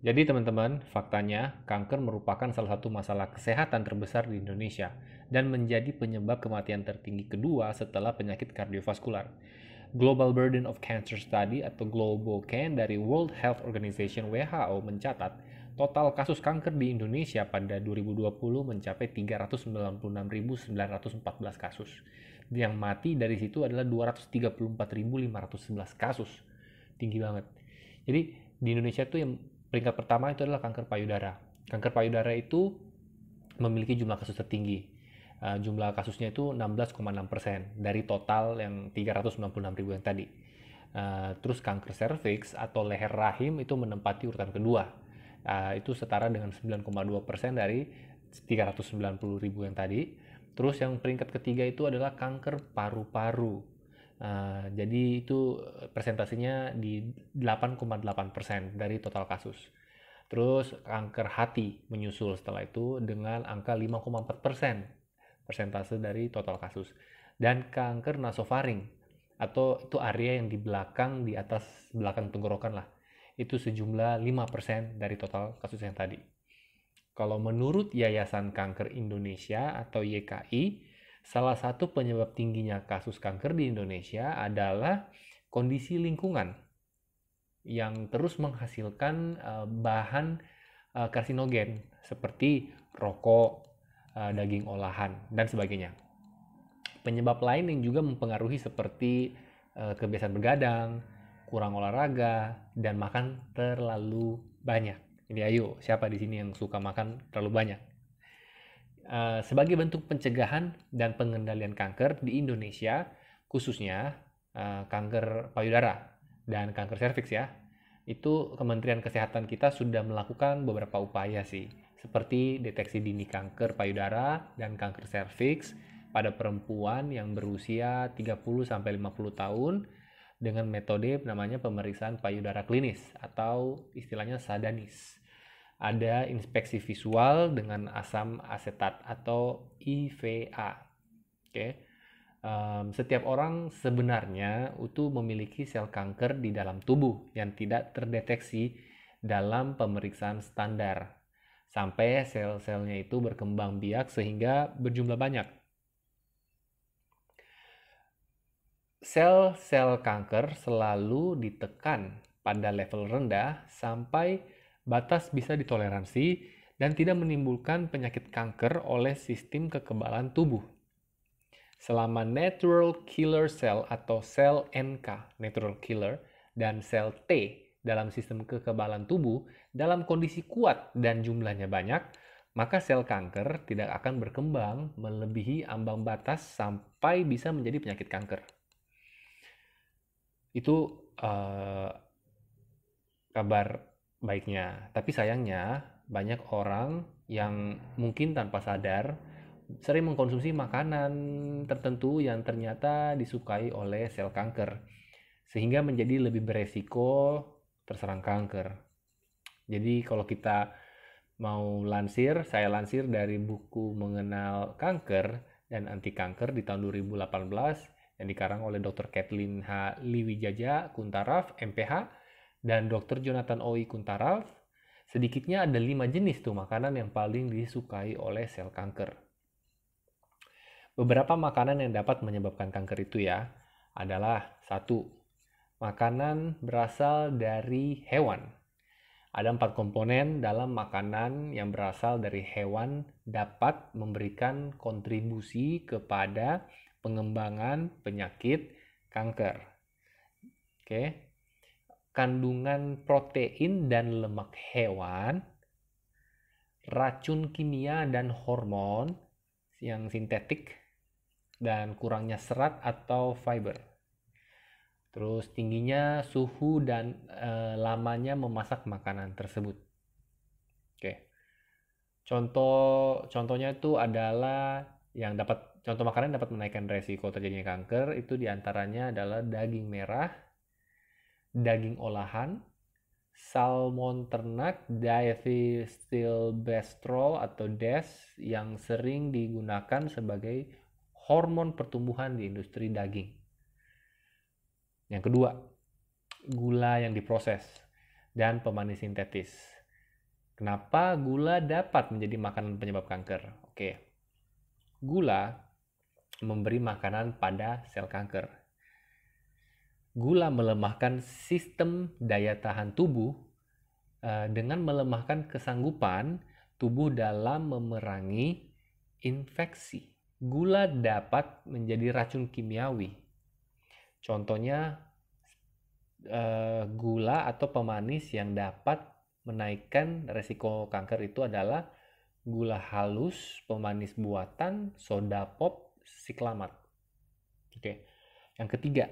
Jadi teman-teman, faktanya kanker merupakan salah satu masalah kesehatan terbesar di Indonesia dan menjadi penyebab kematian tertinggi kedua setelah penyakit kardiovaskular. Global Burden of Cancer Study atau GloboCan dari World Health Organization WHO mencatat total kasus kanker di Indonesia pada 2020 mencapai 396.914 kasus. Yang mati dari situ adalah 234.511 kasus. Tinggi banget. Jadi di Indonesia tuh yang peringkat pertama itu adalah kanker payudara. Kanker payudara itu memiliki jumlah kasus tertinggi. Jumlah kasusnya itu 16,6% dari total yang 396.000 yang tadi. Terus kanker serviks atau leher rahim itu menempati urutan kedua. Itu setara dengan 9,2% dari 390.000 yang tadi. Terus yang peringkat ketiga itu adalah kanker paru-paru. Jadi itu presentasinya di 8,8% dari total kasus. Terus kanker hati menyusul setelah itu dengan angka 5,4% persentase dari total kasus. Dan kanker nasofaring atau itu area yang di belakang, di atas belakang tenggorokan lah. Itu sejumlah 5% dari total kasus yang tadi. Kalau menurut Yayasan Kanker Indonesia atau YKI, salah satu penyebab tingginya kasus kanker di Indonesia adalah kondisi lingkungan yang terus menghasilkan bahan karsinogen seperti rokok, daging olahan, dan sebagainya. Penyebab lain yang juga mempengaruhi seperti kebiasaan begadang, kurang olahraga, dan makan terlalu banyak. Jadi ayo, siapa di sini yang suka makan terlalu banyak? Sebagai bentuk pencegahan dan pengendalian kanker di Indonesia, khususnya kanker payudara dan kanker serviks ya, itu Kementerian Kesehatan kita sudah melakukan beberapa upaya sih, seperti deteksi dini kanker payudara dan kanker serviks pada perempuan yang berusia 30-50 tahun dengan metode namanya pemeriksaan payudara klinis atau istilahnya sadanis. Ada inspeksi visual dengan asam asetat atau IVA. Oke. Setiap orang sebenarnya itu memiliki sel kanker di dalam tubuh yang tidak terdeteksi dalam pemeriksaan standar. Sampai sel-selnya itu berkembang biak sehingga berjumlah banyak. Sel-sel kanker selalu ditekan pada level rendah sampai batas bisa ditoleransi dan tidak menimbulkan penyakit kanker oleh sistem kekebalan tubuh. Selama natural killer cell atau sel NK, natural killer, dan sel T dalam sistem kekebalan tubuh dalam kondisi kuat dan jumlahnya banyak, maka sel kanker tidak akan berkembang melebihi ambang batas sampai bisa menjadi penyakit kanker. Itu kabar baiknya. Tapi sayangnya banyak orang yang mungkin tanpa sadar sering mengkonsumsi makanan tertentu yang ternyata disukai oleh sel kanker, sehingga menjadi lebih beresiko terserang kanker. Jadi kalau kita mau lansir, saya lansir dari buku Mengenal Kanker dan Anti Kanker di tahun 2018 yang dikarang oleh Dr. Kathleen H. Liwijaja Kuntaraf, MPH, dan Dr. Jonathan Oi Kuntaraf. Sedikitnya ada 5 jenis tuh makanan yang paling disukai oleh sel kanker. Beberapa makanan yang dapat menyebabkan kanker itu ya adalah satu, makanan berasal dari hewan. Ada 4 komponen dalam makanan yang berasal dari hewan dapat memberikan kontribusi kepada pengembangan penyakit kanker. Oke. Kandungan protein dan lemak hewan, racun kimia dan hormon yang sintetik, dan kurangnya serat atau fiber. Terus tingginya suhu dan lamanya memasak makanan tersebut. Oke. Contohnya itu adalah yang dapat contoh makanan dapat menaikkan resiko terjadinya kanker itu diantaranya adalah daging merah, daging olahan, salmon ternak, diethylstilbestrol atau DES yang sering digunakan sebagai hormon pertumbuhan di industri daging. Yang kedua, gula yang diproses dan pemanis sintetis. Kenapa gula dapat menjadi makanan penyebab kanker? Oke, gula memberi makanan pada sel kanker. Gula melemahkan sistem daya tahan tubuh dengan melemahkan kesanggupan tubuh dalam memerangi infeksi. Gula dapat menjadi racun kimiawi. Contohnya gula atau pemanis yang dapat menaikkan resiko kanker itu adalah gula halus, pemanis buatan, soda pop, siklamat. Oke. Yang ketiga,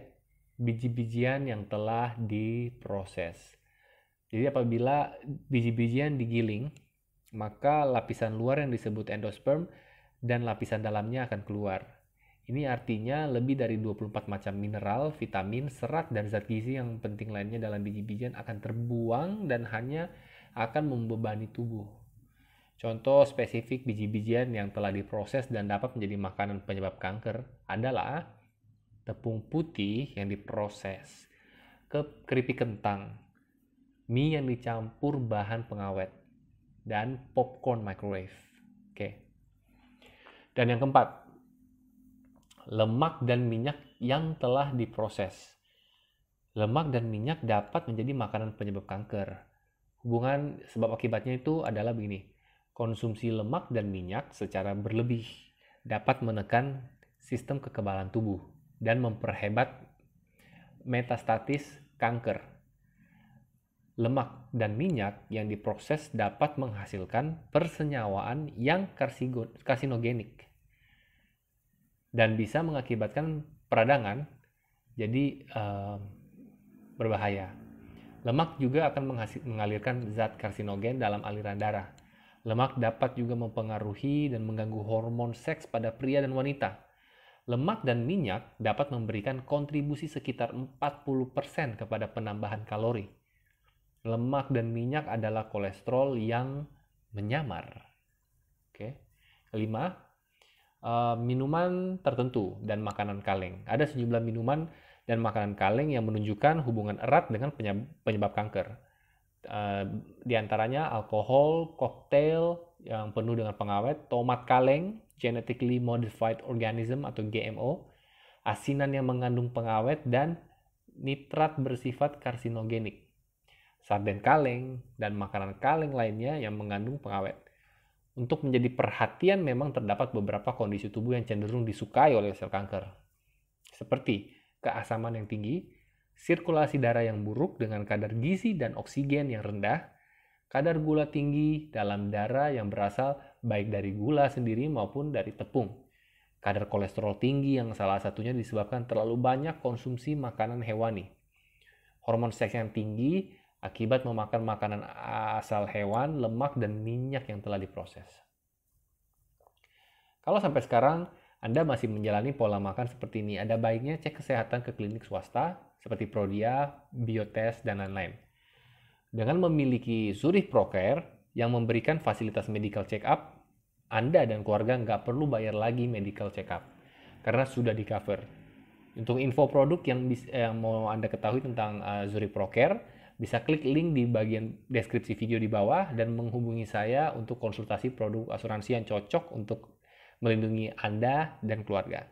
biji-bijian yang telah diproses. Jadi apabila biji-bijian digiling, maka lapisan luar yang disebut endosperm dan lapisan dalamnya akan keluar. Ini artinya lebih dari 24 macam mineral, vitamin, serat, dan zat gizi yang penting lainnya dalam biji-bijian akan terbuang dan hanya akan membebani tubuh. Contoh spesifik biji-bijian yang telah diproses dan dapat menjadi makanan penyebab kanker adalah tepung putih yang diproses, keripik kentang, mie yang dicampur bahan pengawet, dan popcorn microwave. Oke. Dan yang keempat, lemak dan minyak yang telah diproses. Lemak dan minyak dapat menjadi makanan penyebab kanker. Hubungan sebab akibatnya itu adalah begini. Konsumsi lemak dan minyak secara berlebih dapat menekan sistem kekebalan tubuh dan memperhebat metastasis kanker. Lemak dan minyak yang diproses dapat menghasilkan persenyawaan yang karsinogenik dan bisa mengakibatkan peradangan, jadi berbahaya. Lemak juga akan mengalirkan zat karsinogen dalam aliran darah. Lemak dapat juga mempengaruhi dan mengganggu hormon seks pada pria dan wanita. Lemak dan minyak dapat memberikan kontribusi sekitar 40% kepada penambahan kalori. Lemak dan minyak adalah kolesterol yang menyamar. Oke. Kelima, minuman tertentu dan makanan kaleng. Ada sejumlah minuman dan makanan kaleng yang menunjukkan hubungan erat dengan penyebab kanker. Di antaranya alkohol, koktail yang penuh dengan pengawet, tomat kaleng, genetically modified organism atau GMO, asinan yang mengandung pengawet, dan nitrat bersifat karsinogenik. Sarden kaleng dan makanan kaleng lainnya yang mengandung pengawet. Untuk menjadi perhatian memang terdapat beberapa kondisi tubuh yang cenderung disukai oleh sel kanker. Seperti keasaman yang tinggi, sirkulasi darah yang buruk dengan kadar gizi dan oksigen yang rendah, kadar gula tinggi dalam darah yang berasal baik dari gula sendiri maupun dari tepung, kadar kolesterol tinggi yang salah satunya disebabkan terlalu banyak konsumsi makanan hewani, hormon seks yang tinggi akibat memakan makanan asal hewan, lemak, dan minyak yang telah diproses. Kalau sampai sekarang Anda masih menjalani pola makan seperti ini, ada baiknya cek kesehatan ke klinik swasta seperti Prodia, Biotest, dan lain-lain. Dengan memiliki Zurich ProCare yang memberikan fasilitas medical check-up, Anda dan keluarga nggak perlu bayar lagi medical check-up karena sudah di-cover. Untuk info produk yang mau Anda ketahui tentang Zurich ProCare, bisa klik link di bagian deskripsi video di bawah dan menghubungi saya untuk konsultasi produk asuransi yang cocok untuk melindungi Anda dan keluarga.